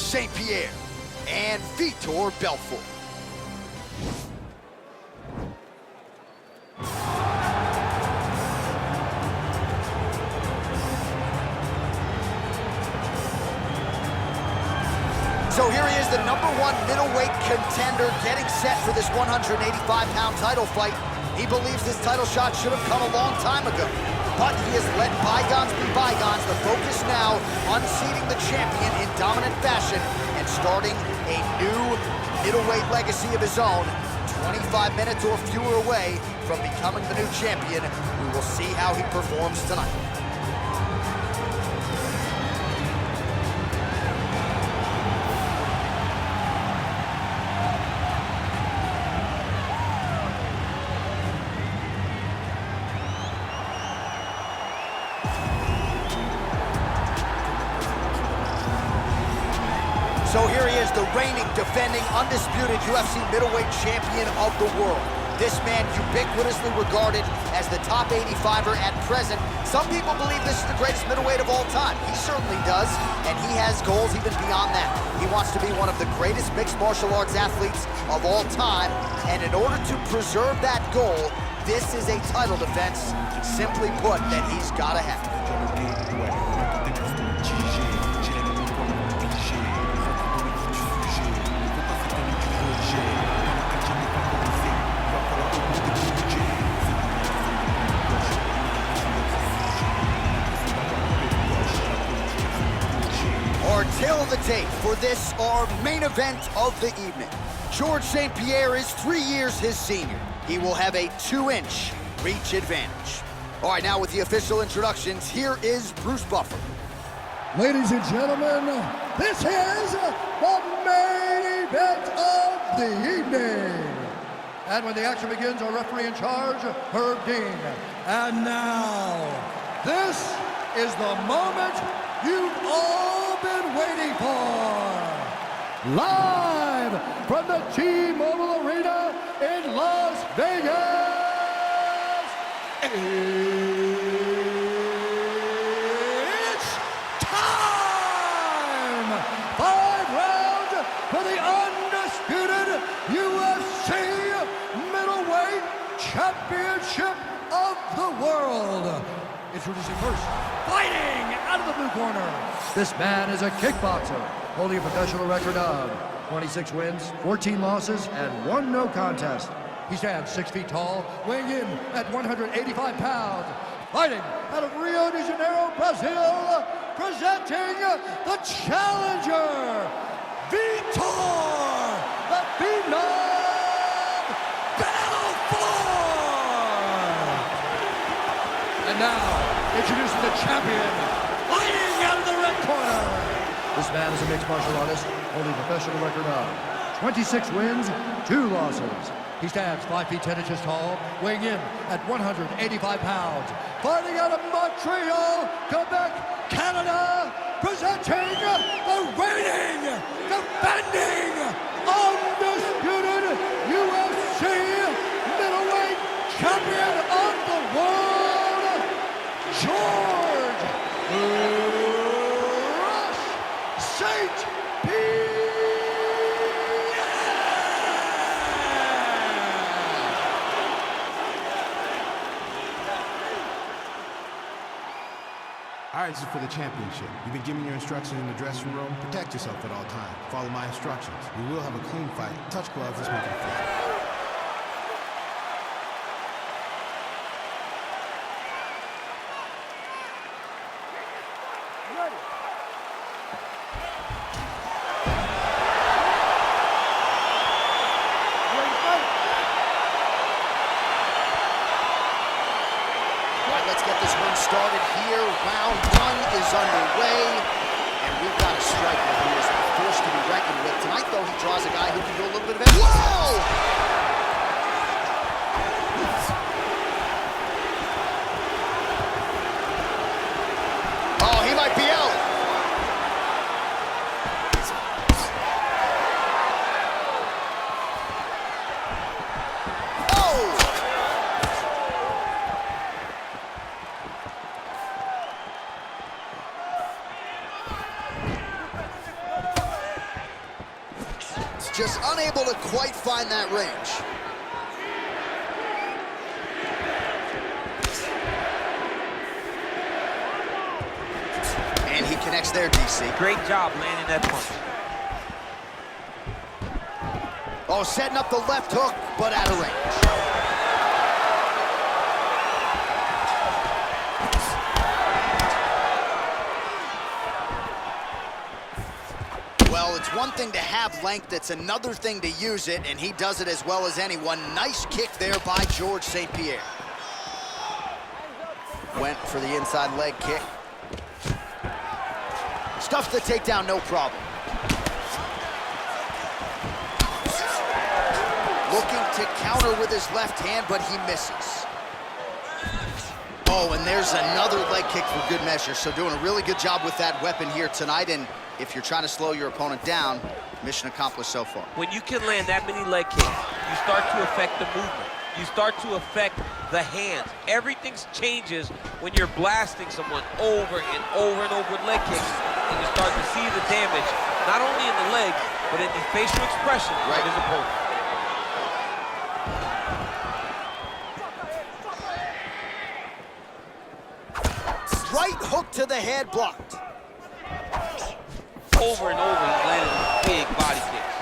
St. Pierre and Vitor Belfort. So here he is, the #1 middleweight contender, getting set for this 185-pound title fight. He believes this title shot should have come a long time ago, but he has let bygones be bygones. The focus now, unseating the champion in dominant fashion and starting a new middleweight legacy of his own. 25 minutes or fewer away from becoming the new champion. We will see how he performs tonight. So here he is, the reigning, defending, undisputed UFC middleweight champion of the world. This man ubiquitously regarded as the top 85er at present. Some people believe this is the greatest middleweight of all time. He certainly does, and he has goals even beyond that. He wants to be one of the greatest mixed martial arts athletes of all time, and in order to preserve that goal, this is a title defense, simply put, that he's gotta have. Our tail of the tape for this, our main event of the evening. George St. Pierre is 3 years his senior. He will have a 2-inch reach advantage. All right, now with the official introductions, here is Bruce Buffer. Ladies and gentlemen, this is the main event of the evening. And when the action begins, our referee in charge, Herb Dean. And now, this is the moment you've all been waiting for. Live from the T-Mobile Arena in Las Vegas. It's time! 5 rounds for the undisputed UFC middleweight championship of the world. Introducing first, fighting out of the blue corner. This man is a kickboxer, holding a professional record of 26 wins, 14 losses, and 1 no contest. He stands 6 feet tall, weighing in at 185 pounds. Fighting out of Rio de Janeiro, Brazil, presenting the challenger, Vitor Belfort. And now, introducing the champion, fighting out of the red corner. This man is a mixed martial artist, holding a professional record of 26 wins, 2 losses. He stands 5 feet 10 inches tall, weighing in at 185 pounds. Fighting out of Montreal, Quebec, Canada, presenting the reigning, defending, undisputed UFC middleweight champion of the world, George St. Pierre. All right, this is for the championship. You've been giving your instructions in the dressing room. Protect yourself at all times. Follow my instructions. We will have a clean fight. Touch gloves. Let's make it fair. Let's get this one started here. Round 1 is underway, and we've got a striker who is a force to be reckoned with. Tonight, though, he draws a guy who can do a little bit of everything. Whoa! Oh, he might be out. just unable to quite find that range. And he connects there, DC. Great job landing that punch. Oh, setting up the left hook, but out of range. Well, it's one thing to have length, it's another thing to use it, and he does it as well as anyone. Nice kick there by George St. Pierre. Went for the inside leg kick. Stuffs the takedown, no problem. Looking to counter with his left hand, but he misses. Oh, and there's another leg kick for good measure. So doing a really good job with that weapon here tonight. And if you're trying to slow your opponent down, mission accomplished so far. When you can land that many leg kicks, you start to affect the movement. You start to affect the hands. Everything changes when you're blasting someone over and over and over with leg kicks. And you start to see the damage, not only in the legs, but in the facial expression of his opponent. Right hook to the head, blocked. Over and over, he's landing big body kicks.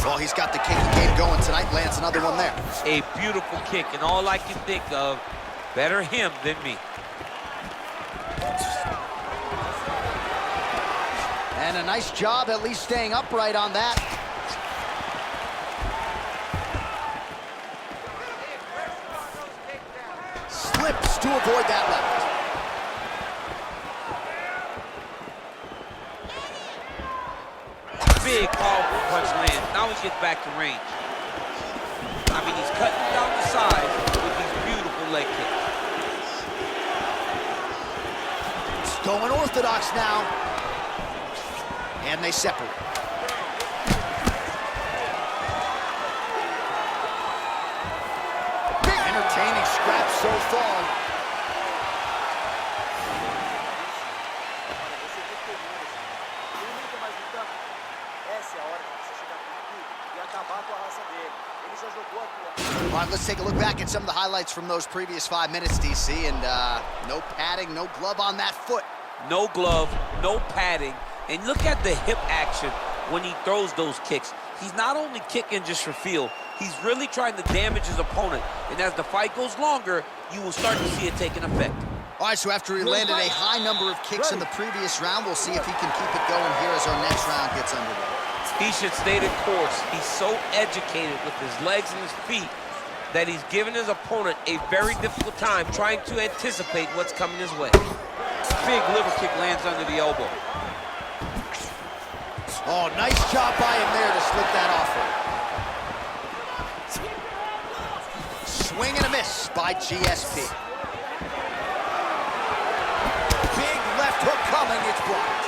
Well, he's got the kicking game going tonight, lands another one there. A beautiful kick, and all I can think of, better him than me. And a nice job at least staying upright on that. Slips to avoid that left. Big, powerful punch lands. Now he gets back to range. I mean, he's cutting down the sides with these beautiful leg kicks. It's going orthodox now. And they separate. Big entertaining scrap so far. All right, let's take a look back at some of the highlights from those previous 5 minutes, DC, and no padding, no glove on that foot. No glove, no padding, and look at the hip action when he throws those kicks. He's not only kicking just for feel, he's really trying to damage his opponent, and as the fight goes longer, you will start to see it take an effect. All right, so after he landed a high number of kicks in the previous round, we'll see if he can keep it going here as our next round gets underway. He should stay the course. He's so educated with his legs and his feet that he's given his opponent a very difficult time trying to anticipate what's coming his way. Big liver kick lands under the elbow. Oh, nice job by him there to slip that off him. Swing and a miss by GSP. Big left hook coming, it's blocked.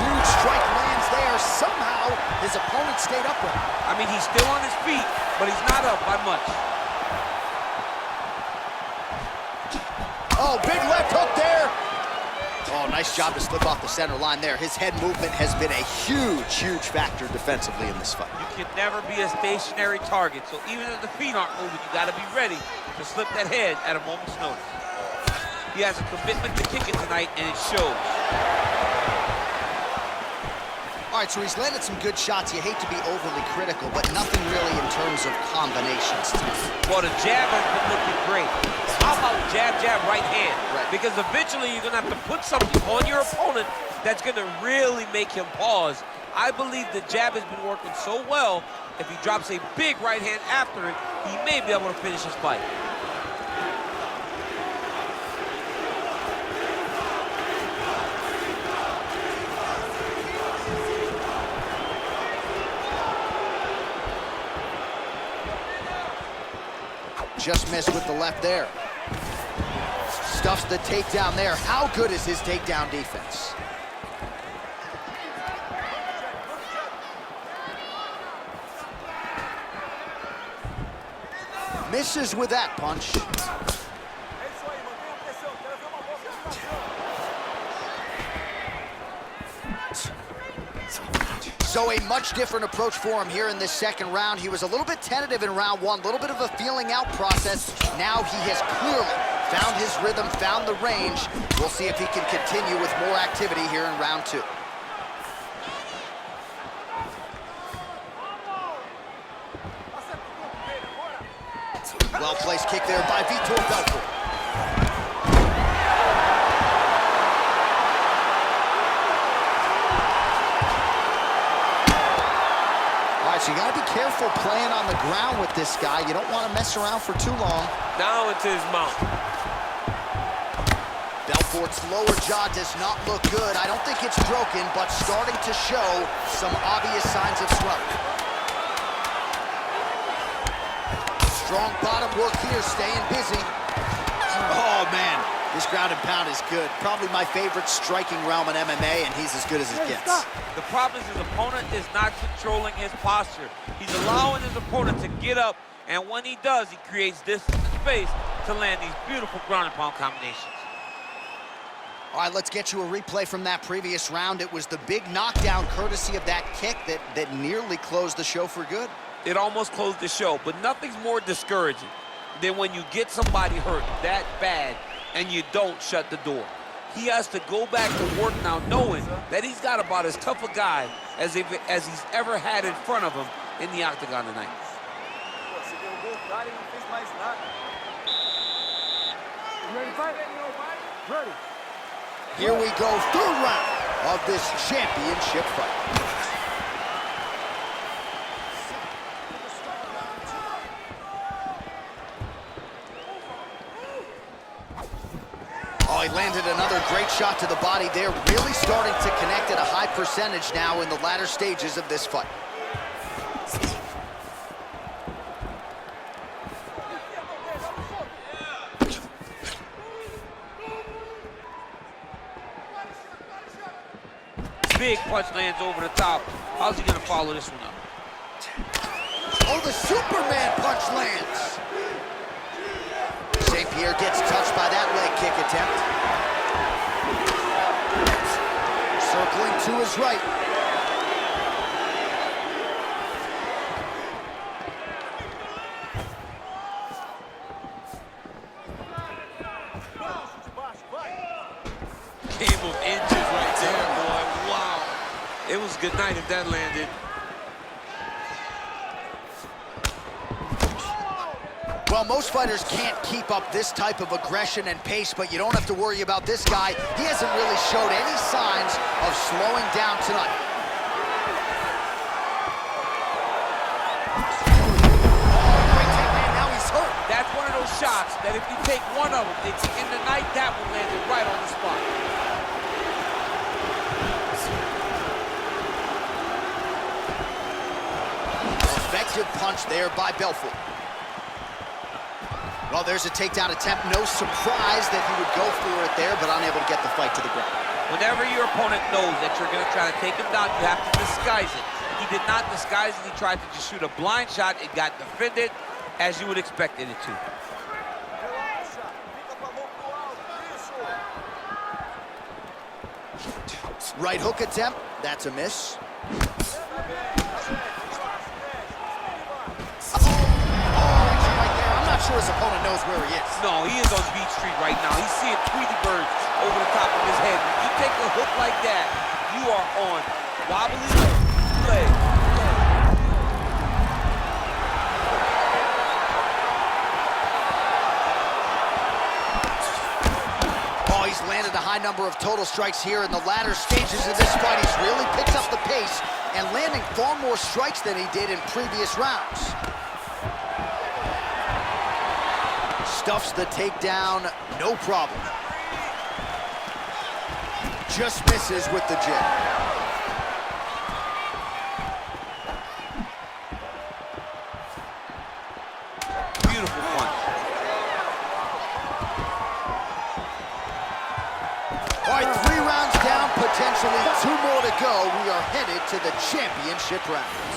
Huge strike lands there. Somehow, his opponent stayed upright. I mean, he's still on his feet, but he's not up by much. Oh, big left hook there. Oh, nice job to slip off the center line there. His head movement has been a huge, huge factor defensively in this fight. You can never be a stationary target, so even if the feet aren't moving, you gotta be ready to slip that head at a moment's notice. He has a commitment to kicking tonight, and it shows. All right, so he's landed some good shots. You hate to be overly critical, but nothing really in terms of combinations. Well, the jab has been looking great. How about jab, jab, right hand? Right. Because eventually you're gonna have to put something on your opponent that's gonna really make him pause. I believe the jab has been working so well, if he drops a big right hand after it, he may be able to finish his fight. Just missed with the left there. Stuffs the takedown there. How good is his takedown defense? Misses with that punch. So a much different approach for him here in this second round. He was a little bit tentative in round one, a little bit of a feeling out process. Now he has clearly found his rhythm, found the range. We'll see if he can continue with more activity here in round two. Well-placed kick there by Vitor Belfort. All right, so you got to be careful playing on the ground with this guy. You don't want to mess around for too long. Now into his mouth. Belfort's lower jaw does not look good. I don't think it's broken, but starting to show some obvious signs of swelling. Strong bottom work here, staying busy. Oh, man, this ground and pound is good. Probably my favorite striking realm in MMA, and he's as good as it gets. The problem is his opponent is not controlling his posture. He's allowing his opponent to get up, and when he does, he creates distance and space to land these beautiful ground and pound combinations. All right, let's get you a replay from that previous round. It was the big knockdown courtesy of that kick that nearly closed the show for good. It almost closed the show, but nothing's more discouraging than when you get somebody hurt that bad and you don't shut the door. He has to go back to work now knowing that he's got about as tough a guy as he's ever had in front of him in the octagon tonight. Here we go, third round of this championship fight. Oh, he landed another great shot to the body there, really starting to connect at a high percentage now in the latter stages of this fight. Big punch lands over the top. How's he gonna follow this one up? Oh, the Superman punch lands. Pierre gets touched by that leg kick attempt. Circling to his right. Game of inches right there, boy. Wow. It was good night if that landed. Well, most fighters can't keep up this type of aggression and pace, but you don't have to worry about this guy. He hasn't really showed any signs of slowing down tonight. Great takedown, now he's hurt. That's one of those shots that if you take one of them, it's in the night, that one landed right on the spot. Effective punch there by Belfort. Well, there's a takedown attempt. No surprise that he would go for it there, but unable to get the fight to the ground. Whenever your opponent knows that you're going to try to take him down, you have to disguise it. He did not disguise it. He tried to just shoot a blind shot. It got defended as you would expect it to. Right hook attempt. That's a miss. I'm not sure his opponent knows where he is. No, he is on Beach Street right now. He's seeing Tweety birds over the top of his head. When you take a hook like that, you are on wobbly leg. Oh, he's landed a high number of total strikes here in the latter stages of this fight. He's really picked up the pace and landing far more strikes than he did in previous rounds. Stuffs the takedown, no problem. Just misses with the jab. Beautiful punch. All right, 3 rounds down, potentially 2 more to go. We are headed to the championship rounds.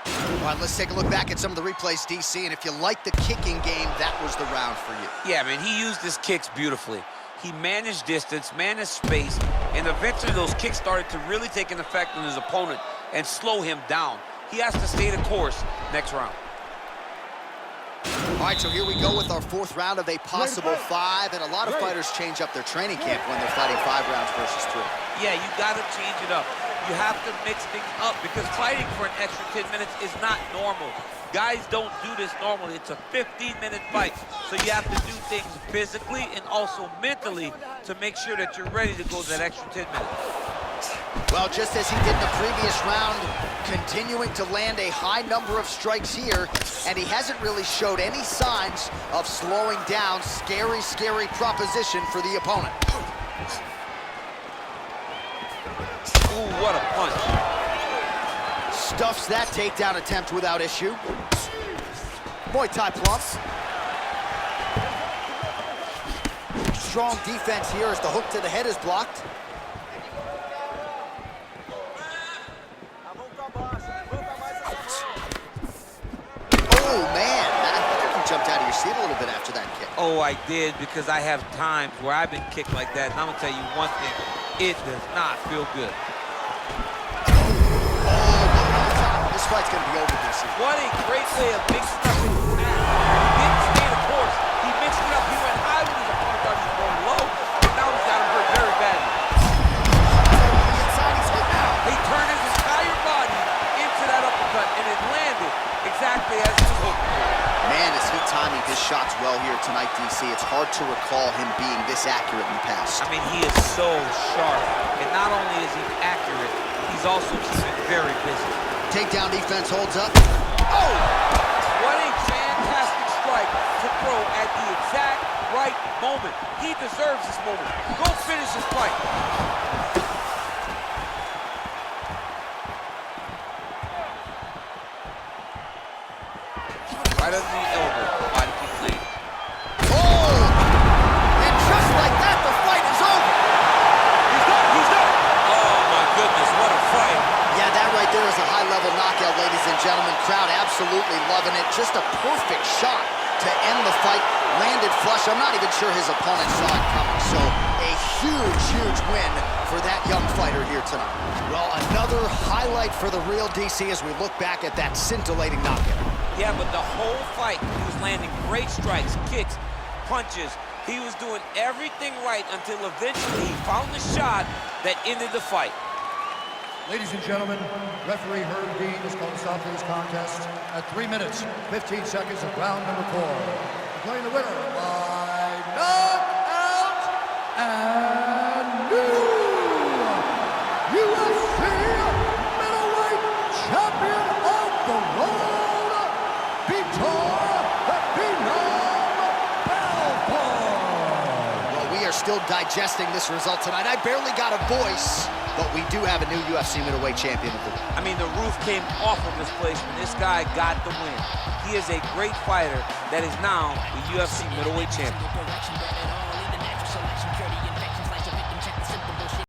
All right, let's take a look back at some of the replays, DC, and if you like the kicking game, that was the round for you. Yeah, man, he used his kicks beautifully. He managed distance, managed space, and eventually those kicks started to really take an effect on his opponent and slow him down. He has to stay the course next round. All right, so here we go with our fourth round of a possible 5, and a lot of fighters change up their training camp when they're fighting 5 rounds versus 3. Yeah, you got to change it up. You have to mix things up because fighting for an extra 10 minutes is not normal. Guys don't do this normally. It's a 15-minute fight, so you have to do things physically and also mentally to make sure that you're ready to go that extra 10 minutes. Well, just as he did in the previous round, continuing to land a high number of strikes here, and he hasn't really showed any signs of slowing down. Scary, scary proposition for the opponent. Ooh, what a punch. Stuffs that takedown attempt without issue. Muay Thai plumps. Strong defense here as the hook to the head is blocked. Oh, man, I think you jumped out of your seat a little bit after that kick. Oh, I did, because I have times where I've been kicked like that, and I'm going to tell you one thing. It does not feel good. This fight's gonna be over, DC. What a great way of mixing up his snap. He didn't stay the course. He mixed it up. He went high with his opponent, thought he was going low, but now he's got him hurt very badly. The inside, he's hit now. He turned his entire body into that uppercut, and it landed exactly as he hoped. Man, is he timing his shots well here tonight, DC. It's hard to recall him being this accurate in the past. I mean, he is so sharp, and not only is he accurate, he's also keeping very busy. Takedown defense holds up. Oh! What a fantastic strike to throw at the exact right moment. He deserves this moment. Go finish his fight. Right under the elbow. Body keeps laying. Oh! And just like that, the fight is over. He's done. He's done. Oh, my goodness. What a fight. Yeah, that right there is a high-level knockout, ladies and gentlemen. Crowd absolutely loving it. Just a perfect shot to end the fight. Landed flush. I'm not even sure his opponent saw it coming. So a huge, huge win for that young fighter here tonight. Well, another highlight for the real DC as we look back at that scintillating knockout. Yeah, but the whole fight, he was landing great strikes, kicks, punches. He was doing everything right until eventually he found the shot that ended the fight. Ladies and gentlemen, referee Herb Dean has called a stop to this contest at 3 minutes, 15 seconds of round number 4. Declaring the winner by knockout and new UFC middleweight champion of the world, Vitor Belfort. Well, we are still digesting this result tonight. I barely got a voice, but we do have a new UFC middleweight champion of the world. I mean, the roof came off of this place when this guy got the win. He is a great fighter that is now the UFC middleweight champion.